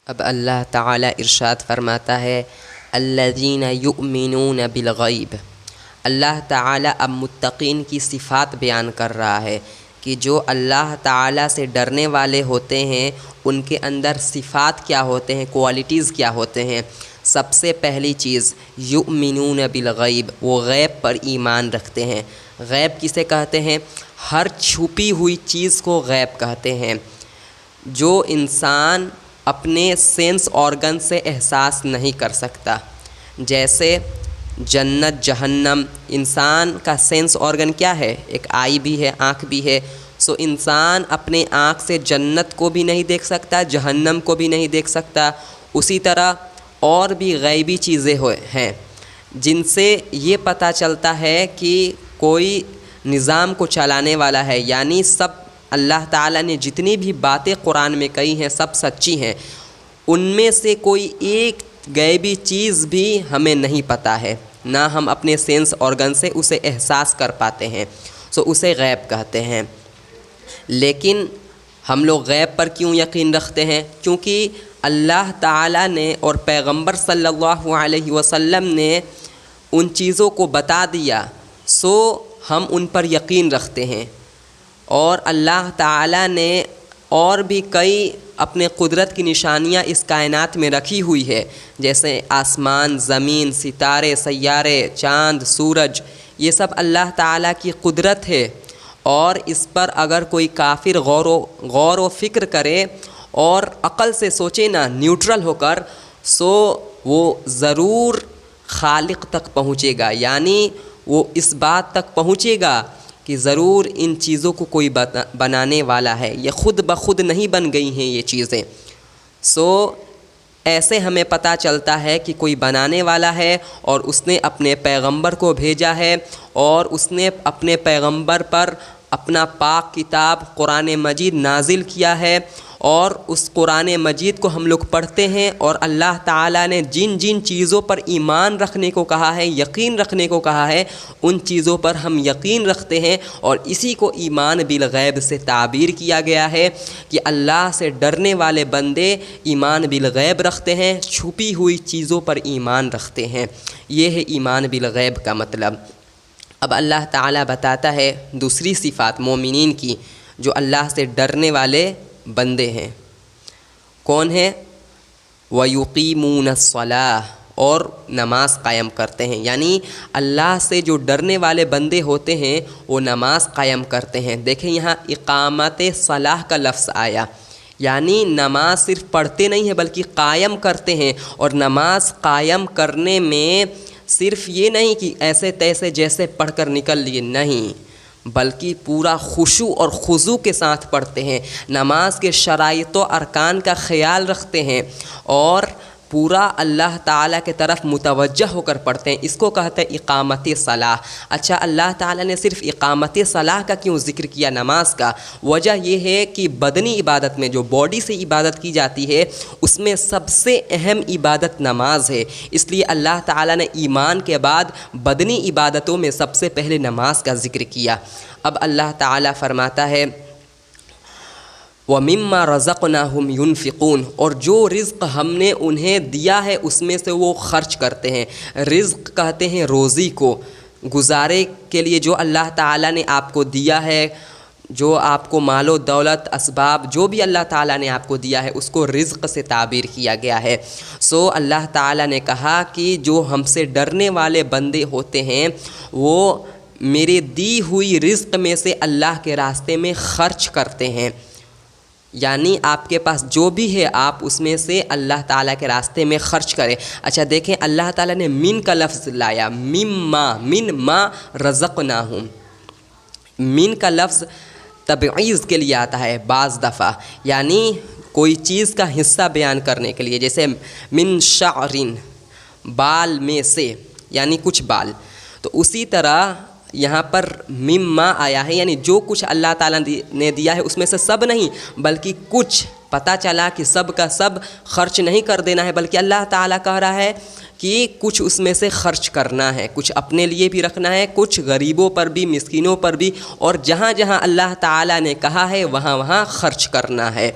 اب اللہ تعالیٰ ارشاد فرماتا ہے الذین یؤمنون بالغیب۔ اللہ تعالیٰ اب متقین کی صفات بیان کر رہا ہے کہ جو اللہ تعالیٰ سے ڈرنے والے ہوتے ہیں ان کے اندر صفات کیا ہوتے ہیں، کوالٹیز کیا ہوتے ہیں۔ سب سے پہلی چیز یؤمنون بالغیب، وہ غیب پر ایمان رکھتے ہیں۔ غیب کسے کہتے ہیں؟ ہر چھپی ہوئی چیز کو غیب کہتے ہیں، جو انسان اپنے سینس آرگن سے احساس نہیں کر سکتا۔ جیسے جنت جہنم، انسان کا سینس آرگن کیا ہے؟ ایک آئی بھی ہے، آنکھ بھی ہے۔ سو انسان اپنے آنکھ سے جنت کو بھی نہیں دیکھ سکتا، جہنم کو بھی نہیں دیکھ سکتا۔ اسی طرح اور بھی غیبی چیزیں ہیں جن سے یہ پتہ چلتا ہے کہ کوئی نظام کو چلانے والا ہے، یعنی سب اللہ تعالیٰ نے جتنی بھی باتیں قرآن میں کہی ہیں سب سچی ہیں۔ ان میں سے کوئی ایک غیبی چیز بھی ہمیں نہیں پتہ ہے، نہ ہم اپنے سینس آرگن سے اسے احساس کر پاتے ہیں، سو اسے غیب کہتے ہیں۔ لیکن ہم لوگ غیب پر کیوں یقین رکھتے ہیں؟ کیونکہ اللہ تعالیٰ نے اور پیغمبر صلی اللہ علیہ وسلم نے ان چیزوں کو بتا دیا، سو ہم ان پر یقین رکھتے ہیں۔ اور اللہ تعالیٰ نے اور بھی کئی اپنے قدرت کی نشانیاں اس کائنات میں رکھی ہوئی ہے، جیسے آسمان، زمین، ستارے، سیارے، چاند، سورج، یہ سب اللہ تعالیٰ کی قدرت ہے۔ اور اس پر اگر کوئی کافر غور و فکر کرے اور عقل سے سوچے نا، نیوٹرل ہو کر، سو وہ ضرور خالق تک پہنچے گا، یعنی وہ اس بات تک پہنچے گا کہ ضرور ان چیزوں کو کوئی بنانے والا ہے، یہ خود بخود نہیں بن گئی ہیں یہ چیزیں۔ سو ایسے ہمیں پتہ چلتا ہے کہ کوئی بنانے والا ہے اور اس نے اپنے پیغمبر کو بھیجا ہے، اور اس نے اپنے پیغمبر پر اپنا پاک کتاب قرآن مجید نازل کیا ہے، اور اس قرآن مجید کو ہم لوگ پڑھتے ہیں، اور اللہ تعالیٰ نے جن جن چیزوں پر ایمان رکھنے کو کہا ہے، یقین رکھنے کو کہا ہے، ان چیزوں پر ہم یقین رکھتے ہیں۔ اور اسی کو ایمان بالغیب سے تعبیر کیا گیا ہے کہ اللہ سے ڈرنے والے بندے ایمان بالغیب رکھتے ہیں، چھپی ہوئی چیزوں پر ایمان رکھتے ہیں۔ یہ ہے ایمان بالغیب کا مطلب۔ اب اللہ تعالیٰ بتاتا ہے دوسری صفات مومنین کی، جو اللہ سے ڈرنے والے بندے ہیں۔ کون ہیں؟ وَيُقِيمُونَ الصَّلَاةَ، اور نماز قائم کرتے ہیں۔ یعنی اللہ سے جو ڈرنے والے بندے ہوتے ہیں وہ نماز قائم کرتے ہیں۔ دیکھیں یہاں اقامت صلاح کا لفظ آیا، یعنی نماز صرف پڑھتے نہیں ہیں بلکہ قائم کرتے ہیں۔ اور نماز قائم کرنے میں صرف یہ نہیں کہ ایسے تیسے جیسے پڑھ کر نکل لیے، نہیں، بلکہ پورا خشوع اور خضوع کے ساتھ پڑھتے ہیں، نماز کے شرائط و ارکان کا خیال رکھتے ہیں، اور پورا اللہ تعالیٰ کے طرف متوجہ ہو کر پڑھتے ہیں۔ اس کو کہتے ہیں اقامت صلاح۔ اچھا، اللہ تعالیٰ نے صرف اقامت صلاح کا کیوں ذکر کیا نماز کا؟ وجہ یہ ہے کہ بدنی عبادت میں جو باڈی سے عبادت کی جاتی ہے اس میں سب سے اہم عبادت نماز ہے، اس لیے اللہ تعالیٰ نے ایمان کے بعد بدنی عبادتوں میں سب سے پہلے نماز کا ذکر کیا۔ اب اللہ تعالیٰ فرماتا ہے وَمِمَّا رَزَقْنَاهُمْ يُنْفِقُونَ، اور جو رزق ہم نے انہیں دیا ہے اس میں سے وہ خرچ کرتے ہیں۔ رزق کہتے ہیں روزی کو، گزارے کے لیے جو اللہ تعالیٰ نے آپ کو دیا ہے، جو آپ کو مال و دولت، اسباب، جو بھی اللہ تعالیٰ نے آپ کو دیا ہے اس کو رزق سے تعبیر کیا گیا ہے۔ سو اللہ تعالیٰ نے کہا کہ جو ہم سے ڈرنے والے بندے ہوتے ہیں وہ میرے دی ہوئی رزق میں سے اللہ کے راستے میں خرچ کرتے ہیں، یعنی آپ کے پاس جو بھی ہے آپ اس میں سے اللہ تعالیٰ کے راستے میں خرچ کریں۔ اچھا دیکھیں، اللہ تعالیٰ نے من کا لفظ لایا، من ما رزقناہم۔ من کا لفظ تبعیض کے لیے آتا ہے بعض دفعہ، یعنی کوئی چیز کا حصہ بیان کرنے کے لیے، جیسے من شعرن، بال میں سے، یعنی کچھ بال۔ تو اسی طرح یہاں پر مما آیا ہے، یعنی جو کچھ اللہ تعالیٰ نے دیا ہے اس میں سے سب نہیں بلکہ کچھ۔ پتہ چلا کہ سب کا سب خرچ نہیں کر دینا ہے، بلکہ اللہ تعالیٰ کہہ رہا ہے کہ کچھ اس میں سے خرچ کرنا ہے، کچھ اپنے لیے بھی رکھنا ہے، کچھ غریبوں پر بھی، مسکینوں پر بھی، اور جہاں جہاں اللہ تعالیٰ نے کہا ہے وہاں وہاں خرچ کرنا ہے۔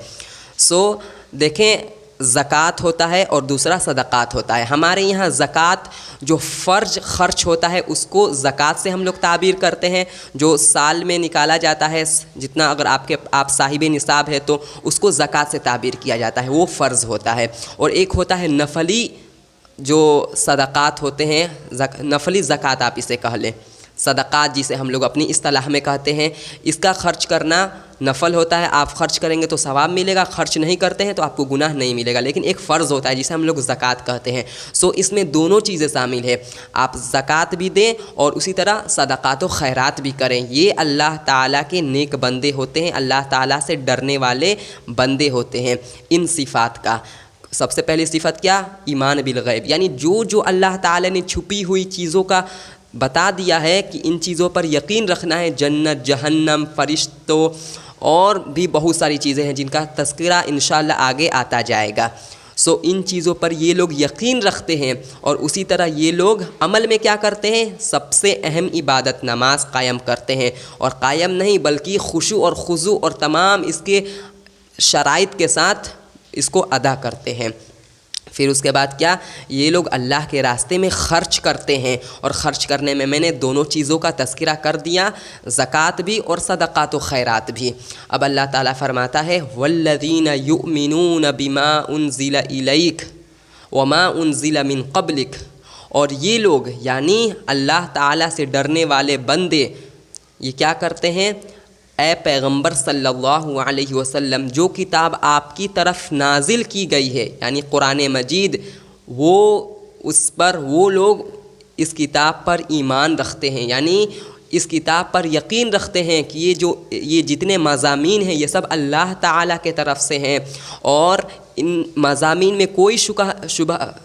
دیکھیں زکوٰۃ ہوتا ہے اور دوسرا صدقات ہوتا ہے۔ ہمارے یہاں زکوٰۃ جو فرض خرچ ہوتا ہے اس کو زکوٰۃ سے ہم لوگ تعبیر کرتے ہیں، جو سال میں نکالا جاتا ہے، جتنا اگر آپ صاحب نصاب ہے تو اس کو زکوٰۃ سے تعبیر کیا جاتا ہے، وہ فرض ہوتا ہے۔ اور ایک ہوتا ہے نفلی جو صدقات ہوتے ہیں، نفلی زکوٰۃ آپ اسے کہہ لیں، صدقات جسے ہم لوگ اپنی اصطلاح میں کہتے ہیں، اس کا خرچ کرنا نفل ہوتا ہے، آپ خرچ کریں گے تو ثواب ملے گا، خرچ نہیں کرتے ہیں تو آپ کو گناہ نہیں ملے گا، لیکن ایک فرض ہوتا ہے جسے ہم لوگ زکوٰۃ کہتے ہیں۔ اس میں دونوں چیزیں شامل ہے، آپ زکوٰۃ بھی دیں اور اسی طرح صدقات و خیرات بھی کریں۔ یہ اللہ تعالیٰ کے نیک بندے ہوتے ہیں، اللہ تعالیٰ سے ڈرنے والے بندے ہوتے ہیں۔ ان صفات کا سب سے پہلی صفت کیا؟ ایمان بالغیب، یعنی جو اللہ تعالیٰ نے چھپی ہوئی چیزوں کا بتا دیا ہے کہ ان چیزوں پر یقین رکھنا ہے، جنت، جہنم، فرشتوں اور بھی بہت ساری چیزیں ہیں جن کا تذکرہ انشاءاللہ آگے آتا جائے گا۔ ان چیزوں پر یہ لوگ یقین رکھتے ہیں، اور اسی طرح یہ لوگ عمل میں کیا کرتے ہیں؟ سب سے اہم عبادت نماز قائم کرتے ہیں، اور قائم نہیں بلکہ خشوع اور خضوع اور تمام اس کے شرائط کے ساتھ اس کو ادا کرتے ہیں۔ پھر اس کے بعد کیا؟ یہ لوگ اللہ کے راستے میں خرچ کرتے ہیں، اور خرچ کرنے میں نے دونوں چیزوں کا تذکرہ کر دیا، زکوٰۃ بھی اور صدقات و خیرات بھی۔ اب اللہ تعالیٰ فرماتا ہے والذین یؤمنون بما انزل الیک وما انزل من قبلک، اور یہ لوگ یعنی اللہ تعالیٰ سے ڈرنے والے بندے یہ کیا کرتے ہیں؟ اے پیغمبر صلی اللہ علیہ وسلم، جو کتاب آپ کی طرف نازل کی گئی ہے یعنی قرآن مجید، وہ لوگ اس کتاب پر ایمان رکھتے ہیں، یعنی اس کتاب پر یقین رکھتے ہیں کہ یہ جتنے مضامین ہیں یہ سب اللہ تعالیٰ کے طرف سے ہیں، اور ان مضامین میں کوئی شبہ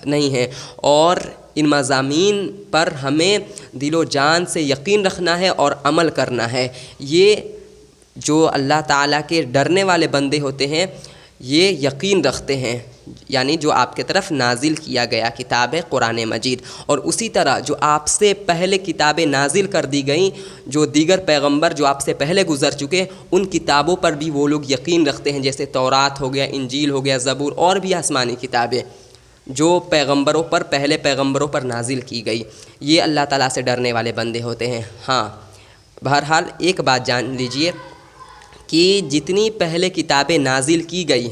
نہیں ہے، اور ان مضامین پر ہمیں دل و جان سے یقین رکھنا ہے اور عمل کرنا ہے۔ یہ جو اللہ تعالیٰ کے ڈرنے والے بندے ہوتے ہیں یہ یقین رکھتے ہیں، یعنی جو آپ کے طرف نازل کیا گیا کتاب ہے قرآن مجید، اور اسی طرح جو آپ سے پہلے کتابیں نازل کر دی گئیں، جو دیگر پیغمبر جو آپ سے پہلے گزر چکے ان کتابوں پر بھی وہ لوگ یقین رکھتے ہیں، جیسے تورات ہو گیا، انجیل ہو گیا، زبور اور بھی آسمانی کتابیں جو پہلے پیغمبروں پر نازل کی گئی۔ یہ اللہ تعالیٰ سے ڈرنے والے بندے ہوتے ہیں۔ ہاں، بہرحال ایک بات جان لیجئے کہ جتنی پہلے کتابیں نازل کی گئی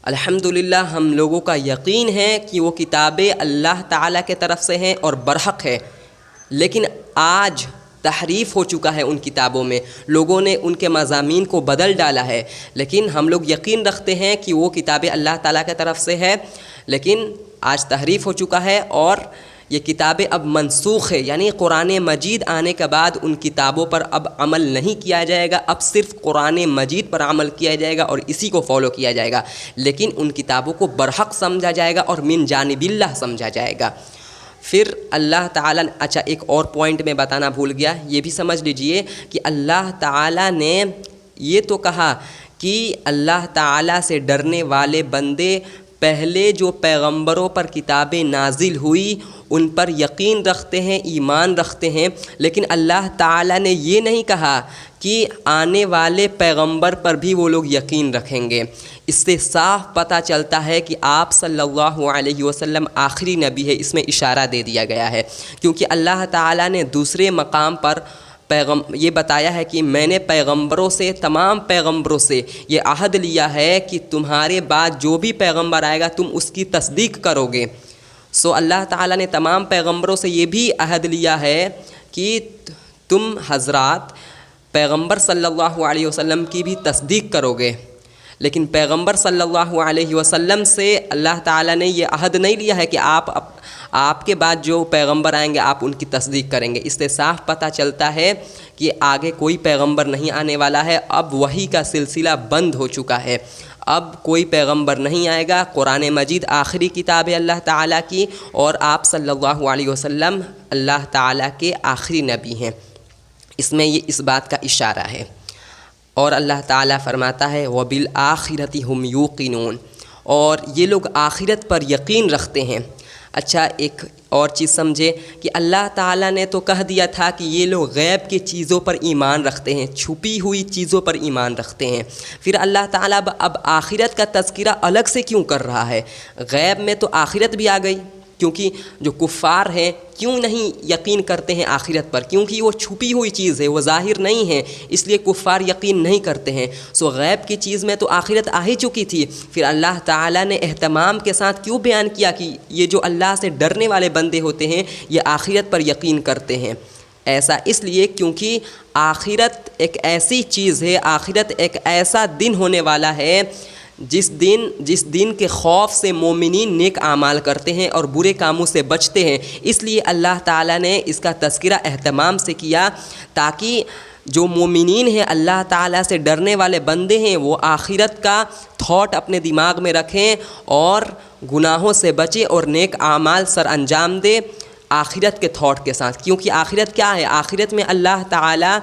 الحمدللہ ہم لوگوں کا یقین ہے کہ وہ کتابیں اللہ تعالیٰ کے طرف سے ہیں اور برحق ہے، لیکن آج تحریف ہو چکا ہے ان کتابوں میں، لوگوں نے ان کے مضامین کو بدل ڈالا ہے، لیکن ہم لوگ یقین رکھتے ہیں کہ وہ کتابیں اللہ تعالیٰ کی طرف سے ہے، لیکن آج تحریف ہو چکا ہے اور یہ کتابیں اب منسوخ ہے، یعنی قرآن مجید آنے کے بعد ان کتابوں پر اب عمل نہیں کیا جائے گا، اب صرف قرآن مجید پر عمل کیا جائے گا اور اسی کو فالو کیا جائے گا، لیکن ان کتابوں کو برحق سمجھا جائے گا اور من جانب اللہ سمجھا جائے گا۔ پھر اللہ تعالیٰ اچھا ایک اور پوائنٹ میں بتانا بھول گیا، یہ بھی سمجھ لیجئے کہ اللہ تعالیٰ نے یہ تو کہا کہ اللہ تعالیٰ سے ڈرنے والے بندے پہلے جو پیغمبروں پر کتابیں نازل ہوئی ان پر یقین رکھتے ہیں، ایمان رکھتے ہیں، لیکن اللہ تعالیٰ نے یہ نہیں کہا کہ آنے والے پیغمبر پر بھی وہ لوگ یقین رکھیں گے۔ اس سے صاف پتہ چلتا ہے کہ آپ صلی اللہ علیہ وسلم آخری نبی ہے، اس میں اشارہ دے دیا گیا ہے، کیونکہ اللہ تعالیٰ نے دوسرے مقام پر یہ بتایا ہے کہ میں نے پیغمبروں سے، تمام پیغمبروں سے یہ عہد لیا ہے کہ تمہارے بعد جو بھی پیغمبر آئے گا تم اس کی تصدیق کرو گے۔ اللہ تعالیٰ نے تمام پیغمبروں سے یہ بھی عہد لیا ہے کہ تم حضرات پیغمبر صلی اللہ علیہ وسلم کی بھی تصدیق کرو گے، لیکن پیغمبر صلی اللہ علیہ وسلم سے اللہ تعالیٰ نے یہ عہد نہیں لیا ہے کہ آپ کے بعد جو پیغمبر آئیں گے آپ ان کی تصدیق کریں گے۔ اس سے صاف پتہ چلتا ہے کہ آگے کوئی پیغمبر نہیں آنے والا ہے، اب وحی کا سلسلہ بند ہو چکا ہے، اب کوئی پیغمبر نہیں آئے گا، قرآن مجید آخری کتاب ہے اللہ تعالیٰ کی، اور آپ صلی اللہ علیہ وسلم اللہ تعالیٰ کے آخری نبی ہیں۔ اس میں یہ اس بات کا اشارہ ہے۔ اور اللہ تعالیٰ فرماتا ہے وَبِالْآخِرَةِ هُمْ يُوقِنُونَ، اور یہ لوگ آخرت پر یقین رکھتے ہیں۔ اچھا ایک اور چیز سمجھے کہ اللہ تعالیٰ نے تو کہہ دیا تھا کہ یہ لوگ غیب کی چیزوں پر ایمان رکھتے ہیں، چھپی ہوئی چیزوں پر ایمان رکھتے ہیں، پھر اللہ تعالیٰ اب آخرت کا تذکرہ الگ سے کیوں کر رہا ہے؟ غیب میں تو آخرت بھی آ گئی، کیونکہ جو کفار ہیں کیوں نہیں یقین کرتے ہیں آخرت پر؟ کیونکہ وہ چھپی ہوئی چیز ہے، وہ ظاہر نہیں ہے، اس لیے کفار یقین نہیں کرتے ہیں۔ سو غیب کی چیز میں تو آخرت آ ہی چکی تھی، پھر اللہ تعالیٰ نے اہتمام کے ساتھ کیوں بیان کیا کہ یہ جو اللہ سے ڈرنے والے بندے ہوتے ہیں یہ آخرت پر یقین کرتے ہیں؟ ایسا اس لیے کیونکہ آخرت ایک ایسی چیز ہے، آخرت ایک ایسا دن ہونے والا ہے جس دن کے خوف سے مومنین نیک اعمال کرتے ہیں اور برے کاموں سے بچتے ہیں۔ اس لیے اللہ تعالیٰ نے اس کا تذکرہ اہتمام سے کیا تاکہ جو مومنین ہیں، اللہ تعالیٰ سے ڈرنے والے بندے ہیں، وہ آخرت کا تھاٹ اپنے دماغ میں رکھیں اور گناہوں سے بچیں اور نیک اعمال سر انجام دیں آخرت کے تھاٹ کے ساتھ۔ کیونکہ آخرت کیا ہے؟ آخرت میں اللہ تعالیٰ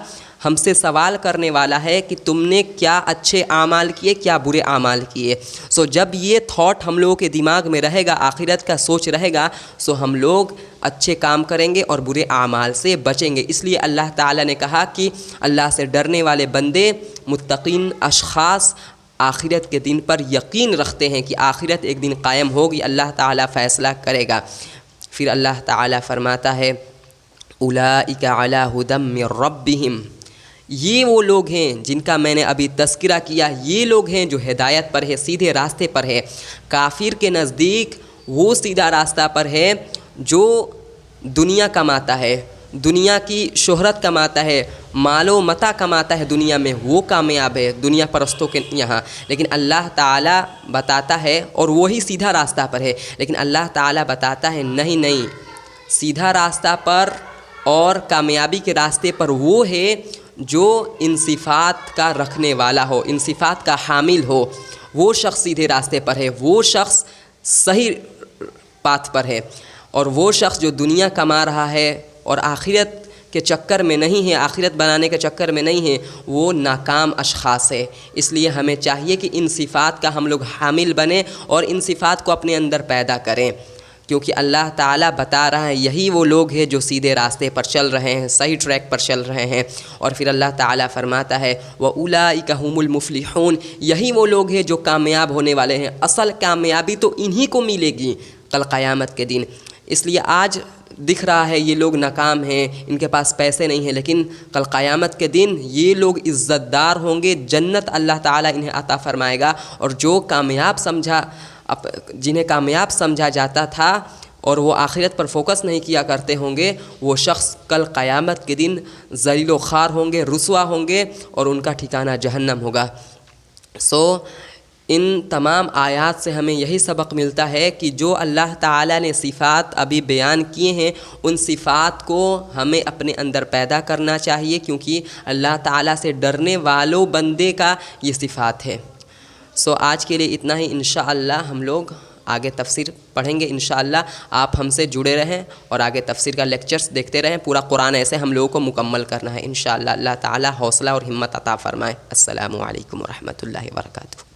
ہم سے سوال کرنے والا ہے کہ تم نے کیا اچھے اعمال کیے، کیا برے اعمال کیے۔ سو جب یہ تھاٹ ہم لوگوں کے دماغ میں رہے گا، آخرت کا سوچ رہے گا، سو ہم لوگ اچھے کام کریں گے اور برے اعمال سے بچیں گے۔ اس لیے اللہ تعالیٰ نے کہا کہ اللہ سے ڈرنے والے بندے، متقین اشخاص آخرت کے دن پر یقین رکھتے ہیں کہ آخرت ایک دن قائم ہوگی، اللہ تعالیٰ فیصلہ کرے گا۔ پھر اللہ تعالیٰ فرماتا ہے اولئک علی ھدی من ربہم، یہ وہ لوگ ہیں جن کا میں نے ابھی تذکرہ کیا، یہ لوگ ہیں جو ہدایت پر ہے، سیدھے راستے پر ہے۔ کافر کے نزدیک وہ سیدھا راستہ پر ہے جو دنیا کماتا ہے، دنیا کی شہرت کماتا ہے، مال و متاع کماتا ہے دنیا میں، وہ کامیاب ہے دنیا پرستوں کے یہاں۔ لیکن اللہ تعالیٰ بتاتا ہے، اور وہی سیدھا راستہ پر ہے، لیکن اللہ تعالیٰ بتاتا ہے نہیں، سیدھا راستہ پر اور کامیابی کے راستے پر وہ ہے جو ان صفات کا رکھنے والا ہو، ان صفات کا حامل ہو، وہ شخص سیدھے راستے پر ہے، وہ شخص صحیح پاتھ پر ہے۔ اور وہ شخص جو دنیا کما رہا ہے اور آخرت کے چکر میں نہیں ہے، آخرت بنانے کے چکر میں نہیں ہے، وہ ناکام اشخاص ہے۔ اس لیے ہمیں چاہیے کہ ان صفات کا ہم لوگ حامل بنیں اور ان صفات کو اپنے اندر پیدا کریں، کیونکہ اللہ تعالیٰ بتا رہا ہے یہی وہ لوگ ہیں جو سیدھے راستے پر چل رہے ہیں، صحیح ٹریک پر چل رہے ہیں۔ اور پھر اللہ تعالیٰ فرماتا ہے وَأُولَئِكَ هُمُ الْمُفْلِحُونَ، یہی وہ لوگ ہیں جو کامیاب ہونے والے ہیں۔ اصل کامیابی تو انہی کو ملے گی کل قیامت کے دن۔ اس لیے آج دکھ رہا ہے یہ لوگ ناکام ہیں، ان کے پاس پیسے نہیں ہیں، لیکن کل قیامت کے دن یہ لوگ عزت دار ہوں گے، جنت اللہ تعالیٰ انہیں عطا فرمائے گا۔ اور جو جنہیں کامیاب سمجھا جاتا تھا اور وہ آخرت پر فوکس نہیں کیا کرتے ہوں گے، وہ شخص کل قیامت کے دن ذلیل و خوار ہوں گے، رسوا ہوں گے، اور ان کا ٹھکانہ جہنم ہوگا۔ ان تمام آیات سے ہمیں یہی سبق ملتا ہے کہ جو اللہ تعالیٰ نے صفات ابھی بیان کیے ہیں، ان صفات کو ہمیں اپنے اندر پیدا کرنا چاہیے، کیونکہ اللہ تعالیٰ سے ڈرنے والوں بندے کا یہ صفات ہے۔ آج کے لیے اتنا ہی، انشاءاللہ ہم لوگ آگے تفسیر پڑھیں گے انشاءاللہ۔ آپ ہم سے جڑے رہیں اور آگے تفسیر کا لیکچرز دیکھتے رہیں۔ پورا قرآن ایسے ہم لوگوں کو مکمل کرنا ہے انشاءاللہ۔ اللہ تعالیٰ حوصلہ اور ہمت عطا فرمائے۔ السلام علیکم ورحمۃ اللہ وبرکاتہ۔